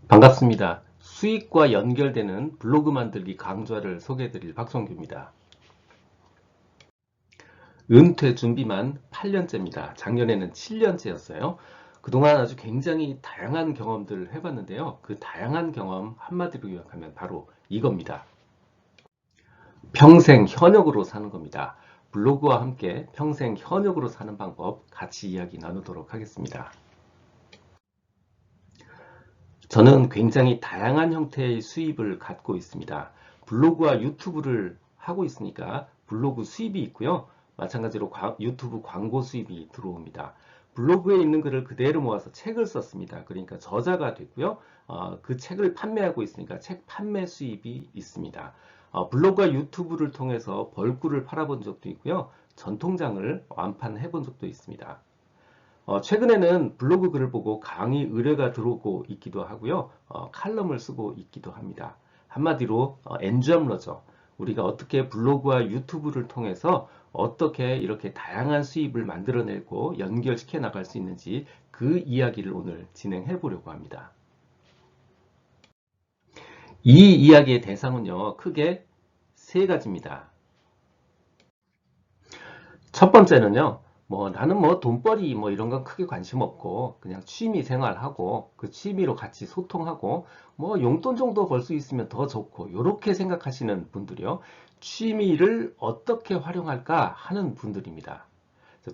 반갑습니다. 수익과 연결되는 블로그 만들기 강좌를 소개해드릴 박성규입니다. 은퇴 준비만 8년째입니다. 작년에는 7년째였어요. 그동안 아주 굉장히 다양한 경험들을 해봤는데요. 그 다양한 경험 한마디로 요약하면 바로 이겁니다. 평생 현역으로 사는 겁니다. 블로그와 함께 평생 현역으로 사는 방법 같이 이야기 나누도록 하겠습니다. 저는 굉장히 다양한 형태의 수입을 갖고 있습니다. 블로그와 유튜브를 하고 있으니까 블로그 수입이 있고요. 마찬가지로 유튜브 광고 수입이 들어옵니다. 블로그에 있는 글을 그대로 모아서 책을 썼습니다. 그러니까 저자가 됐고요. 그 책을 판매하고 있으니까 책 판매 수입이 있습니다. 블로그와 유튜브를 통해서 벌꿀을 팔아본 적도 있고요. 전통장을 완판해 본 적도 있습니다. 최근에는 블로그 글을 보고 강의 의뢰가 들어오고 있기도 하고요. 칼럼을 쓰고 있기도 합니다. 한마디로 엔잡러죠. 우리가 어떻게 블로그와 유튜브를 통해서 어떻게 이렇게 다양한 수입을 만들어내고 연결시켜 나갈 수 있는지 그 이야기를 오늘 진행해 보려고 합니다. 이 이야기의 대상은요, 크게 세 가지입니다. 첫 번째는요, 나는 돈벌이 이런 건 크게 관심 없고 그냥 취미 생활하고 그 취미로 같이 소통하고 용돈 정도 벌 수 있으면 더 좋고 이렇게 생각하시는 분들이요. 취미를 어떻게 활용할까 하는 분들입니다.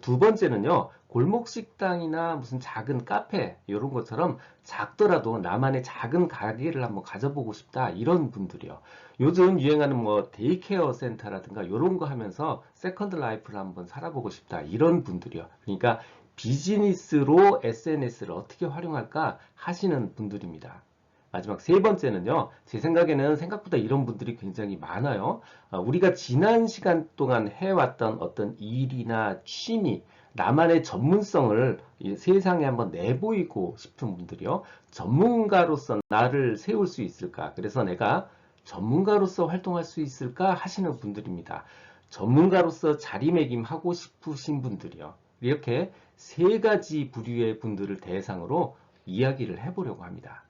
두 번째는요, 골목 식당이나 무슨 작은 카페 이런 것처럼 작더라도 나만의 작은 가게를 한번 가져보고 싶다 이런 분들이요. 요즘 유행하는 데이케어 센터라든가 이런 거 하면서 세컨드 라이프를 한번 살아보고 싶다 이런 분들이요. 그러니까 비즈니스로 SNS를 어떻게 활용할까 하시는 분들입니다. 마지막 세 번째는요, 제 생각에는 생각보다 이런 분들이 굉장히 많아요. 우리가 지난 시간 동안 해왔던 어떤 일이나 취미, 나만의 전문성을 이 세상에 한번 내보이고 싶은 분들이요. 전문가로서 나를 세울 수 있을까? 그래서 내가 전문가로서 활동할 수 있을까? 하시는 분들입니다. 전문가로서 자리매김하고 싶으신 분들이요. 이렇게 세 가지 부류의 분들을 대상으로 이야기를 해보려고 합니다.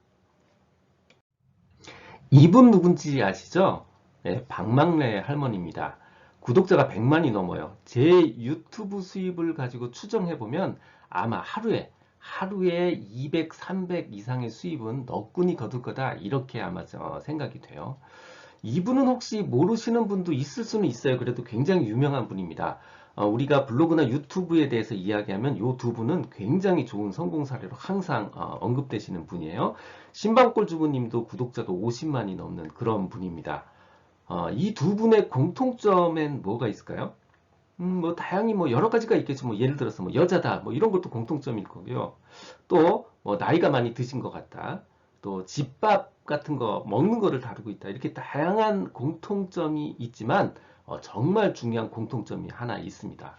이분 누군지 아시죠? 네, 박막래 할머니입니다. 구독자가 100만이 넘어요. 제 유튜브 수입을 가지고 추정해보면 아마 하루에 200, 300 이상의 수입은 너끈히 거둘 거다. 이렇게 아마 생각이 돼요. 이분은 혹시 모르시는 분도 있을 수는 있어요. 그래도 굉장히 유명한 분입니다. 우리가 블로그나 유튜브에 대해서 이야기하면 이 두 분은 굉장히 좋은 성공 사례로 항상 언급되시는 분이에요. 신방골 주부님도 구독자가 50만이 넘는 그런 분입니다. 이 두 분의 공통점엔 뭐가 있을까요? 다양히 여러 가지가 있겠죠. 예를 들어서 여자다, 이런 것도 공통점일 거고요. 또, 나이가 많이 드신 것 같다. 또, 집밥 같은 거, 먹는 거를 다루고 있다. 이렇게 다양한 공통점이 있지만, 정말 중요한 공통점이 하나 있습니다.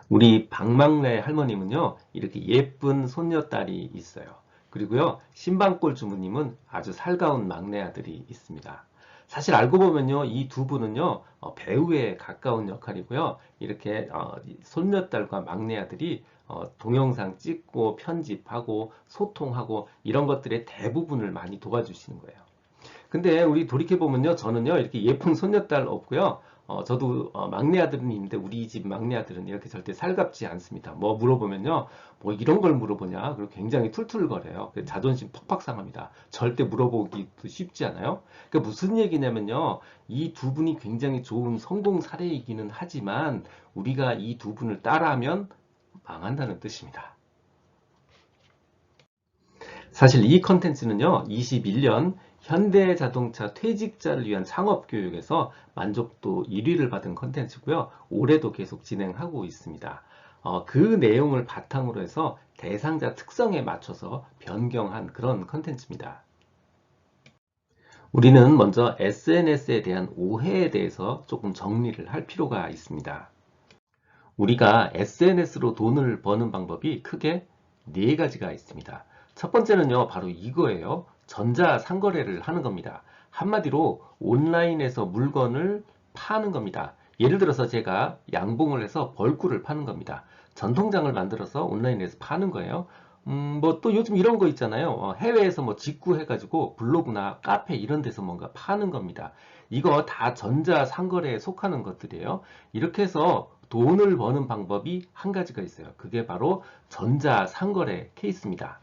우리 박막래 할머님은요, 이렇게 예쁜 손녀딸이 있어요. 그리고요, 신방골 주부님은 아주 살가운 막내 아들이 있습니다. 사실 알고 보면요, 이 두 분은요, 배우에 가까운 역할이고요, 이렇게 손녀딸과 막내 아들이 동영상 찍고 편집하고 소통하고 이런 것들의 대부분을 많이 도와주시는 거예요. 근데 우리 돌이켜보면요, 저는요, 이렇게 예쁜 손녀딸 없고요. 저도 막내 아들은 있는데 우리 집 막내 아들은 이렇게 절대 살갑지 않습니다. 물어보면요, 이런 걸 물어보냐? 그리고 굉장히 툴툴거려요. 자존심 팍팍 상합니다. 절대 물어보기도 쉽지 않아요. 그러니까 무슨 얘기냐면요, 이 두 분이 굉장히 좋은 성공 사례이기는 하지만 우리가 이 두 분을 따라하면 망한다는 뜻입니다. 사실 이 컨텐츠는요, 21년 현대자동차 퇴직자를 위한 창업교육에서 만족도 1위를 받은 컨텐츠고요. 올해도 계속 진행하고 있습니다. 그 내용을 바탕으로 해서 대상자 특성에 맞춰서 변경한 그런 컨텐츠입니다. 우리는 먼저 SNS에 대한 오해에 대해서 조금 정리를 할 필요가 있습니다. 우리가 SNS로 돈을 버는 방법이 크게 네 가지가 있습니다. 첫 번째는요, 바로 이거예요. 전자상거래를 하는 겁니다. 한마디로 온라인에서 물건을 파는 겁니다. 예를 들어서 제가 양봉을 해서 벌꿀을 파는 겁니다. 전통장을 만들어서 온라인에서 파는 거예요. 뭐 또 요즘 이런 거 있잖아요. 해외에서 뭐 직구해가지고 블로그나 카페 이런 데서 뭔가 파는 겁니다. 이거 다 전자상거래에 속하는 것들이에요. 이렇게 해서 돈을 버는 방법이 한 가지가 있어요. 그게 바로 전자상거래 케이스입니다.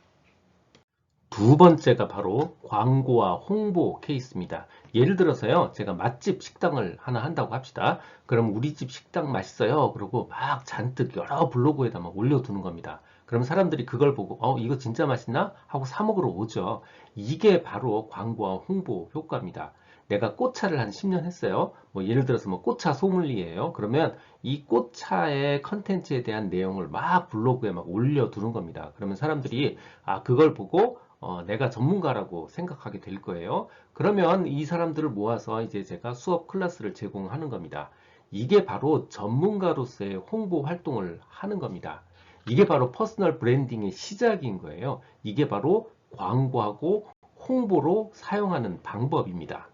두 번째가 바로 광고와 홍보 케이스입니다. 예를 들어서요, 제가 맛집 식당을 하나 한다고 합시다. 그럼 우리 집 식당 맛있어요. 그러고 막 잔뜩 여러 블로그에다 막 올려두는 겁니다. 그럼 사람들이 그걸 보고, 이거 진짜 맛있나? 하고 사 먹으러 오죠. 이게 바로 광고와 홍보 효과입니다. 내가 꽃차를 한 10년 했어요. 뭐 예를 들어서 뭐 꽃차 소믈리에예요. 그러면 이 꽃차의 컨텐츠에 대한 내용을 막 블로그에 막 올려두는 겁니다. 그러면 사람들이 그걸 보고 내가 전문가라고 생각하게 될 거예요. 그러면 이 사람들을 모아서 이제 제가 수업 클래스를 제공하는 겁니다. 이게 바로 전문가로서의 홍보 활동을 하는 겁니다. 이게 바로 퍼스널 브랜딩의 시작인 거예요. 이게 바로 광고하고 홍보로 사용하는 방법입니다.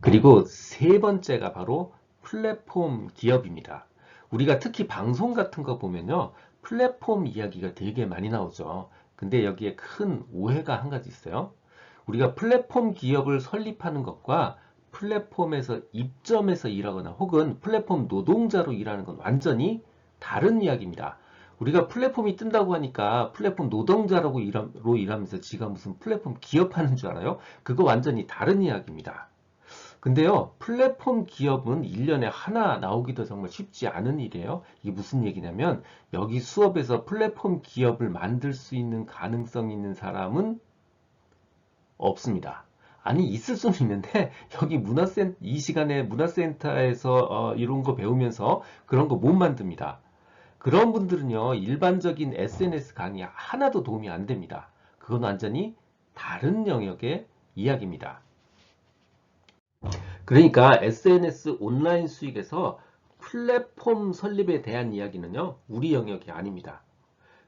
그리고 세 번째가 바로 플랫폼 기업입니다. 우리가 특히 방송 같은 거 보면요, 플랫폼 이야기가 되게 많이 나오죠. 근데 여기에 큰 오해가 한 가지 있어요. 우리가 플랫폼 기업을 설립하는 것과 플랫폼에서 입점해서 일하거나 혹은 플랫폼 노동자로 일하는 건 완전히 다른 이야기입니다. 우리가 플랫폼이 뜬다고 하니까 플랫폼 노동자로 일하면서 지가 무슨 플랫폼 기업하는 줄 알아요? 그거 완전히 다른 이야기입니다. 근데요, 플랫폼 기업은 1년에 하나 나오기도 정말 쉽지 않은 일이에요. 이게 무슨 얘기냐면, 여기 수업에서 플랫폼 기업을 만들 수 있는 가능성 있는 사람은 없습니다. 아니, 있을 수는 있는데, 이 시간에 문화센터에서 이런 거 배우면서 그런 거 못 만듭니다. 그런 분들은요, 일반적인 SNS 강의 하나도 도움이 안 됩니다. 그건 완전히 다른 영역의 이야기입니다. 그러니까 SNS 온라인 수익에서 플랫폼 설립에 대한 이야기는요, 우리 영역이 아닙니다.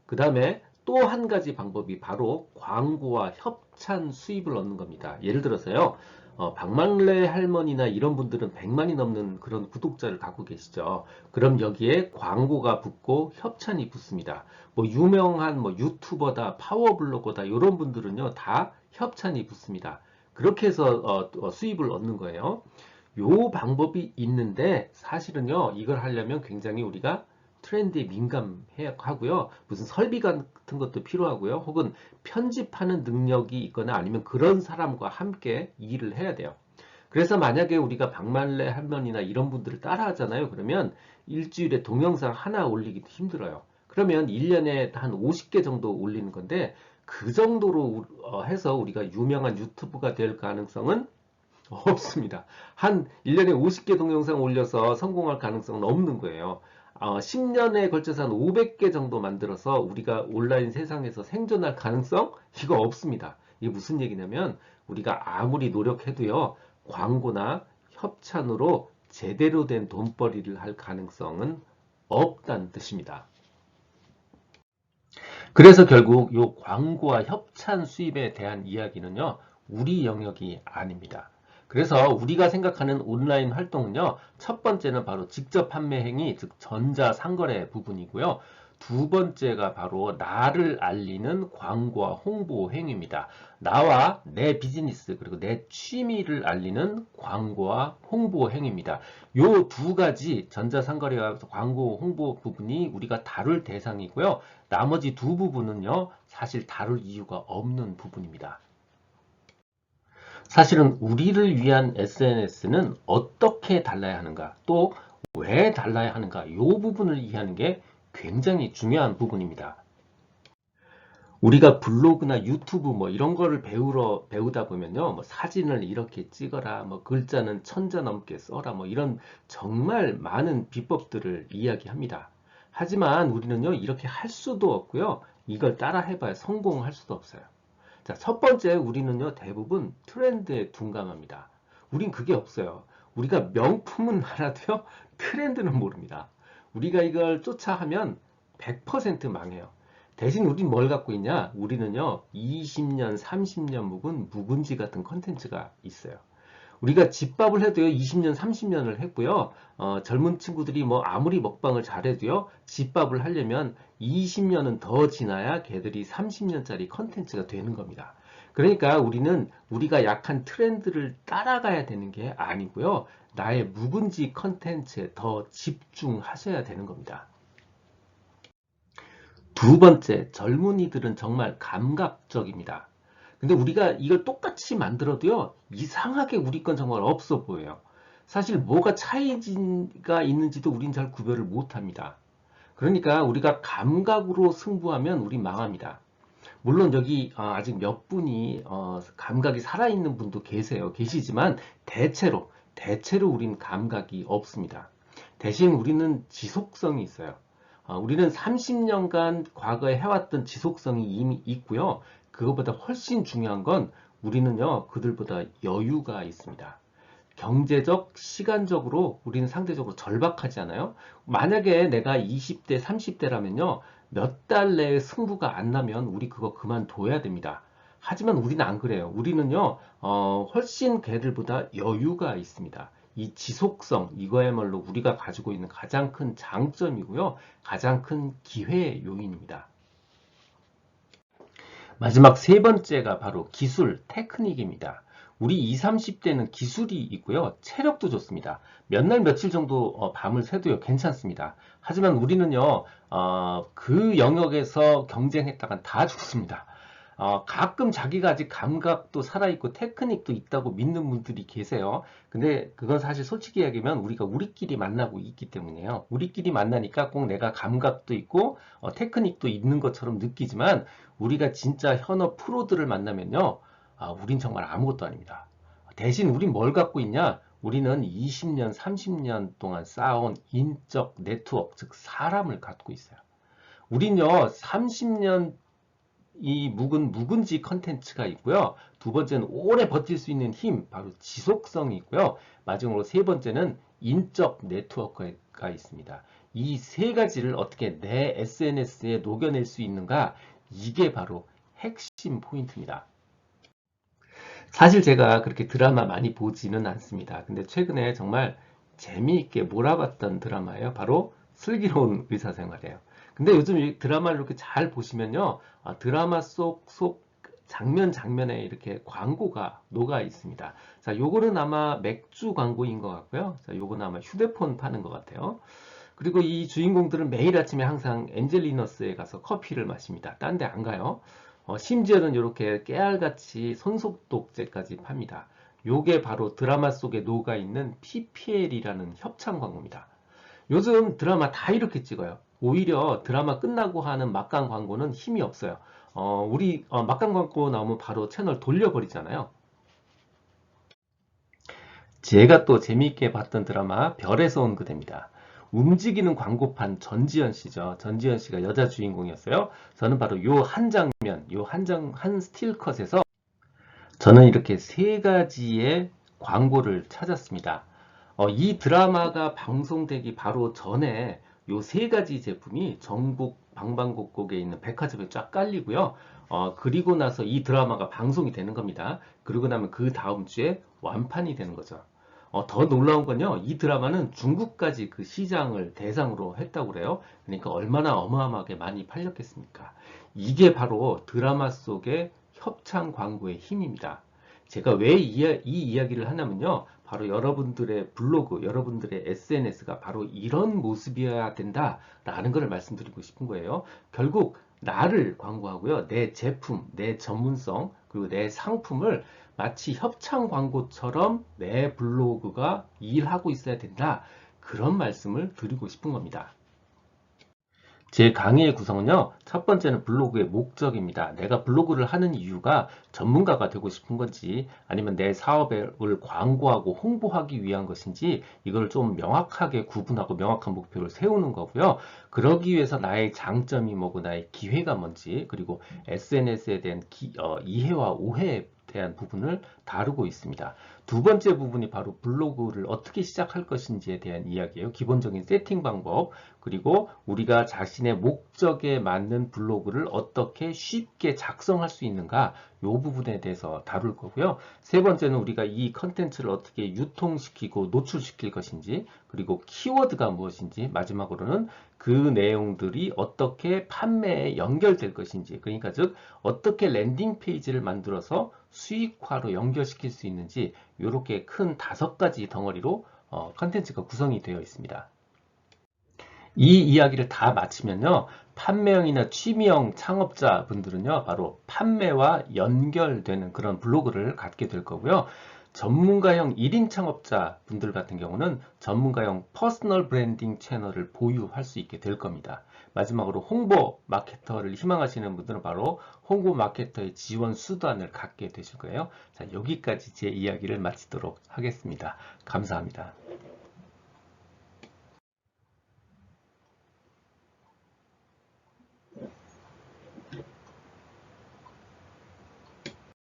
그 다음에 또 한 가지 방법이 바로 광고와 협찬 수입을 얻는 겁니다. 예를 들어서요, 박만래 할머니나 이런 분들은 100만이 넘는 그런 구독자를 갖고 계시죠. 그럼 여기에 광고가 붙고 협찬이 붙습니다. 뭐 유명한 뭐 유튜버다, 파워블로거다 이런 분들은요, 다 협찬이 붙습니다. 그렇게 해서 수입을 얻는 거예요. 요 방법이 있는데 사실은요, 이걸 하려면 굉장히 우리가 트렌드에 민감해야 하고요. 무슨 설비 같은 것도 필요하고요. 혹은 편집하는 능력이 있거나 아니면 그런 사람과 함께 일을 해야 돼요. 그래서 만약에 우리가 박만래 할머니나 이런 분들을 따라 하잖아요. 그러면 일주일에 동영상 하나 올리기도 힘들어요. 그러면 1년에 한 50개 정도 올리는 건데 그 정도로 해서 우리가 유명한 유튜브가 될 가능성은 없습니다. 한 1년에 50개 동영상 올려서 성공할 가능성은 없는 거예요. 10년에 걸쳐서 한 500개 정도 만들어서 우리가 온라인 세상에서 생존할 가능성? 이거 없습니다. 이게 무슨 얘기냐면 우리가 아무리 노력해도요, 광고나 협찬으로 제대로 된 돈벌이를 할 가능성은 없다는 뜻입니다. 그래서 결국 이 광고와 협찬 수입에 대한 이야기는요, 우리 영역이 아닙니다. 그래서 우리가 생각하는 온라인 활동은요, 첫 번째는 바로 직접 판매 행위, 즉 전자상거래 부분이고요. 두 번째가 바로 나를 알리는 광고와 홍보 행위입니다. 나와 내 비즈니스 그리고 내 취미를 알리는 광고와 홍보 행위입니다. 요 두 가지 전자상거래와 광고 홍보 부분이 우리가 다룰 대상이고요. 나머지 두 부분은요, 사실 다룰 이유가 없는 부분입니다. 사실은 우리를 위한 SNS는 어떻게 달라야 하는가, 또 왜 달라야 하는가, 이 부분을 이해하는 게 굉장히 중요한 부분입니다. 우리가 블로그나 유튜브 뭐 이런 거를 배우다 보면요, 뭐 사진을 이렇게 찍어라, 뭐 글자는 1000자 넘게 써라, 뭐 이런 정말 많은 비법들을 이야기합니다. 하지만 우리는요, 이렇게 할 수도 없고요, 이걸 따라 해봐야 성공할 수도 없어요. 자, 첫 번째, 우리는요, 대부분 트렌드에 둔감합니다. 우린 그게 없어요. 우리가 명품은 알아도요, 트렌드는 모릅니다. 우리가 이걸 쫓아하면 100% 망해요. 대신 우린 뭘 갖고 있냐? 우리는요, 20년, 30년 묵은 묵은지 같은 컨텐츠가 있어요. 우리가 집밥을 해도요, 20년, 30년을 했고요. 젊은 친구들이 뭐 아무리 먹방을 잘해도요, 집밥을 하려면 20년은 더 지나야 걔들이 30년짜리 컨텐츠가 되는 겁니다. 그러니까 우리는 우리가 약한 트렌드를 따라가야 되는 게 아니고요. 나의 묵은지 컨텐츠에 더 집중하셔야 되는 겁니다. 두 번째, 젊은이들은 정말 감각적입니다. 근데 우리가 이걸 똑같이 만들어도요, 이상하게 우리 건 정말 없어 보여요. 사실 뭐가 차이가 있는지도 우린 잘 구별을 못 합니다. 그러니까 우리가 감각으로 승부하면 우린 망합니다. 물론 여기 아직 몇 분이 감각이 살아있는 분도 계시지만 대체로 우린 감각이 없습니다. 대신 우리는 지속성이 있어요. 우리는 30년간 과거에 해왔던 지속성이 이미 있고요. 그것보다 훨씬 중요한 건 우리는요, 그들보다 여유가 있습니다. 경제적, 시간적으로 우리는 상대적으로 절박하지 않아요? 만약에 내가 20대, 30대라면요, 몇 달 내에 승부가 안 나면 우리 그거 그만둬야 됩니다. 하지만 우리는 안 그래요. 우리는요, 훨씬 걔들보다 여유가 있습니다. 이 지속성, 이거야말로 우리가 가지고 있는 가장 큰 장점이고요. 가장 큰 기회 요인입니다. 마지막 세 번째가 바로 기술, 테크닉입니다. 우리 20, 30대는 기술이 있고요. 체력도 좋습니다. 몇 날 며칠 정도 밤을 새도요. 괜찮습니다. 하지만 우리는요. 그 영역에서 경쟁했다간 다 죽습니다. 가끔 자기가 아직 감각도 살아있고 테크닉도 있다고 믿는 분들이 계세요. 근데 그건 사실 솔직히 이야기하면 우리가 우리끼리 만나고 있기 때문에요. 우리끼리 만나니까 꼭 내가 감각도 있고 테크닉도 있는 것처럼 느끼지만 우리가 진짜 현업 프로들을 만나면요. 우린 정말 아무것도 아닙니다. 대신 우린 뭘 갖고 있냐? 우리는 20년, 30년 동안 쌓아온 인적 네트워크, 즉 사람을 갖고 있어요. 우린요, 30년 이 묵은지 컨텐츠가 있고요. 두 번째는 오래 버틸 수 있는 힘, 바로 지속성이 있고요. 마지막으로 세 번째는 인적 네트워크가 있습니다. 이 세 가지를 어떻게 내 SNS에 녹여낼 수 있는가? 이게 바로 핵심 포인트입니다. 사실 제가 그렇게 드라마 많이 보지는 않습니다. 근데 최근에 정말 재미있게 몰아봤던 드라마예요. 바로 슬기로운 의사생활이에요. 근데 요즘 이 드라마를 이렇게 잘 보시면요. 드라마 속 장면에 이렇게 광고가 녹아 있습니다. 자, 요거는 아마 맥주 광고인 것 같고요. 자, 요거는 아마 휴대폰 파는 것 같아요. 그리고 이 주인공들은 매일 아침에 항상 엔젤리너스에 가서 커피를 마십니다. 딴 데 안 가요. 심지어는 이렇게 깨알같이 손소독제까지 팝니다. 요게 바로 드라마 속에 녹아있는 PPL이라는 협찬 광고입니다. 요즘 드라마 다 이렇게 찍어요. 오히려 드라마 끝나고 하는 막강 광고는 힘이 없어요. 우리 막강 광고 나오면 바로 채널 돌려버리잖아요. 제가 또 재미있게 봤던 드라마 별에서 온 그대입니다. 움직이는 광고판 전지현 씨죠. 전지현 씨가 여자 주인공이었어요. 저는 바로 요 한 장면, 한 스틸컷에서 저는 이렇게 세 가지의 광고를 찾았습니다. 이 드라마가 방송되기 바로 전에 요 세 가지 제품이 전국 방방곡곡에 있는 백화점에 쫙 깔리고요. 그리고 나서 이 드라마가 방송이 되는 겁니다. 그리고 나면 그 다음 주에 완판이 되는 거죠. 더 놀라운 건요, 이 드라마는 중국까지 그 시장을 대상으로 했다고 그래요. 그러니까 얼마나 어마어마하게 많이 팔렸겠습니까? 이게 바로 드라마 속의 협찬 광고의 힘입니다. 제가 왜 이 이야기를 하냐면요, 바로 여러분들의 블로그, 여러분들의 SNS가 바로 이런 모습이어야 된다라는 것을 말씀드리고 싶은 거예요. 결국 나를 광고하고요, 내 제품, 내 전문성, 그리고 내 상품을 마치 협찬 광고처럼 내 블로그가 일하고 있어야 된다. 그런 말씀을 드리고 싶은 겁니다. 제 강의의 구성은요, 첫 번째는 블로그의 목적입니다. 내가 블로그를 하는 이유가 전문가가 되고 싶은 건지, 아니면 내 사업을 광고하고 홍보하기 위한 것인지, 이걸 좀 명확하게 구분하고 명확한 목표를 세우는 거고요. 그러기 위해서 나의 장점이 뭐고, 나의 기회가 뭔지, 그리고 SNS에 대한 이해와 오해에 대한 부분을 다루고 있습니다. 두 번째 부분이 바로 블로그를 어떻게 시작할 것인지에 대한 이야기예요. 기본적인 세팅 방법, 그리고 우리가 자신의 목적에 맞는 블로그를 어떻게 쉽게 작성할 수 있는가, 요 부분에 대해서 다룰 거고요. 세 번째는 우리가 이 컨텐츠를 어떻게 유통시키고 노출시킬 것인지, 그리고 키워드가 무엇인지, 마지막으로는 그 내용들이 어떻게 판매에 연결될 것인지, 그러니까 즉 어떻게 랜딩 페이지를 만들어서 수익화로 연결시킬 수 있는지, 이렇게 큰 5가지 덩어리로 컨텐츠가 구성이 되어 있습니다. 이 이야기를 다 마치면요, 판매형이나 취미형 창업자분들은요, 바로 판매와 연결되는 그런 블로그를 갖게 될 거고요. 전문가형 1인 창업자분들 같은 경우는 전문가형 퍼스널 브랜딩 채널을 보유할 수 있게 될 겁니다. 마지막으로 홍보 마케터를 희망하시는 분들은 바로 홍보 마케터의 지원 수단을 갖게 되실 거예요. 자, 여기까지 제 이야기를 마치도록 하겠습니다. 감사합니다.